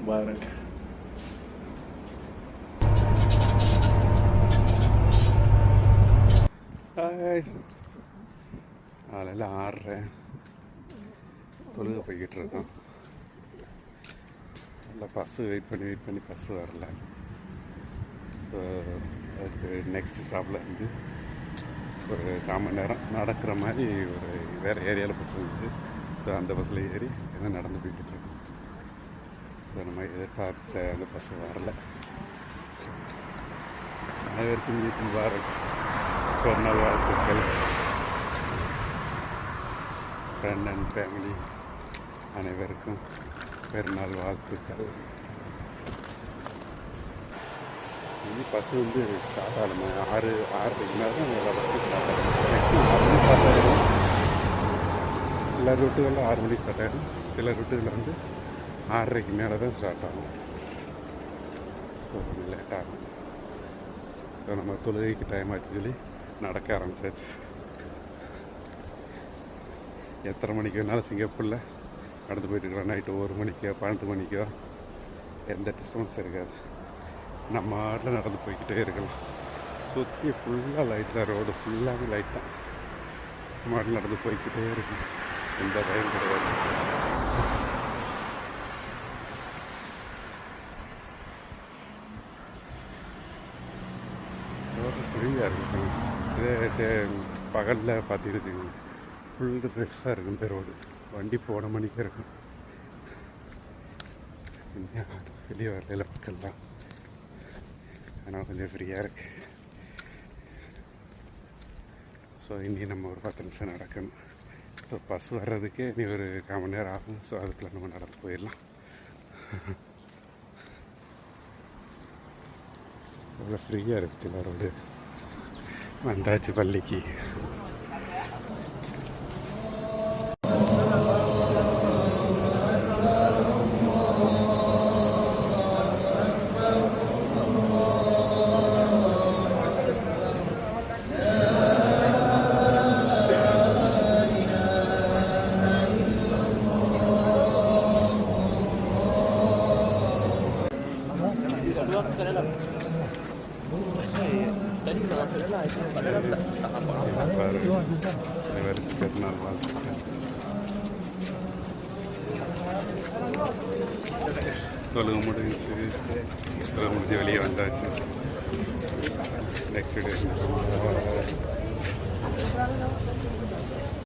பாருங்க. காலையில் 6:30 தொழுக போய்கிட்டு இருக்கோம். நல்லா பஸ்ஸு வெயிட் பண்ணி பஸ்ஸு வரல. ஸோ அதுக்கு நெக்ஸ்ட் ஸ்டாப்பில் இருந்து ஒரு 1/4 மணி நேரம் நடக்கிற மாதிரி ஒரு வேறு ஏரியாவில் பஸ் வந்துச்சு. ஸோ அந்த பஸ்ஸில் ஏறி எல்லாம் நடந்து போய்கிட்டுருக்கோம். ஸோ நம்ம எதிர்பார்த்த அந்த பஸ்ஸு வரல. அனைவருக்கும் ஈத் முபாரக், பெருநாள் வாழ்த்துக்கள். ஃப்ரெண்ட் அண்ட் ஃபேமிலி அனைவருக்கும் பெருநாள் வாழ்த்துக்கள். இனி பஸ்ஸு வந்து ஸ்டார்ட் ஆகணுமா 6:30 மேலே தான் எல்லா பஸ்ஸும் ஸ்டார்ட் ஆகும். மேக்ஸிமம் 6 மணி ஸ்டார்ட் ஆகிடும். சில ரூட்டுகளில் 6 மணி ஸ்டார்ட் ஆகிடும். சில ரூட்டுகளில் வந்து 6:30 மேலே தான் ஸ்டார்ட் ஆகும். ஸோ கொஞ்சம் லேட் ஆகும். ஸோ நம்ம தொழுகைக்கு டைம் ஆச்சு சொல்லி நடக்க ஆரம்பித்தாச்சு. எத்தனை மணிக்கு வேணாலும் சிங்கப்பூரில் நடந்து போயிட்டுருக்கலாம். நைட்டு 1 மணிக்கோ 12 மணிக்கோ எந்த டிஸ்டர்பன்ஸ் இருக்காது. நம்ம ஆட்டில் நடந்து போய்கிட்டே இருக்கலாம். சுற்றி ஃபுல்லாக லைட் தான், ரோடு ஃபுல்லாகவே லைட் தான். மாட்டில் நடந்து போய்கிட்டே இருக்கும், எந்த பயம் கிடையாது. ரோடு ஃப்ரீயாக இருக்கும். இதே பகலில் பார்த்தீங்கன்னு ஃபுல் ஃப்ரெஷ்ஷாக இருக்கும் இந்த ரோடு. வண்டி போன மணிக்கு இருக்கும். வெளியே வரல மக்கள்லாம், ஆனால் கொஞ்சம் ஃப்ரீயாக இருக்குது. ஸோ இனி நம்ம ஒரு 10 நிமிஷம் நடக்கணும். ஸோ பஸ் வர்றதுக்கே இனி ஒரு 1/4 மணி நேரம் ஆகும். ஸோ அதுக்குள்ளே நம்ம நடந்து போயிடலாம். அவ்வளோ ஃப்ரீயாக இருக்குது ரோடு. வந்தாச்சு பள்ளிக்கு. பெருநாள் வாழ்த்துக்கள். தொழுக முடிஞ்சு வெளியே வந்தாச்சு. Next day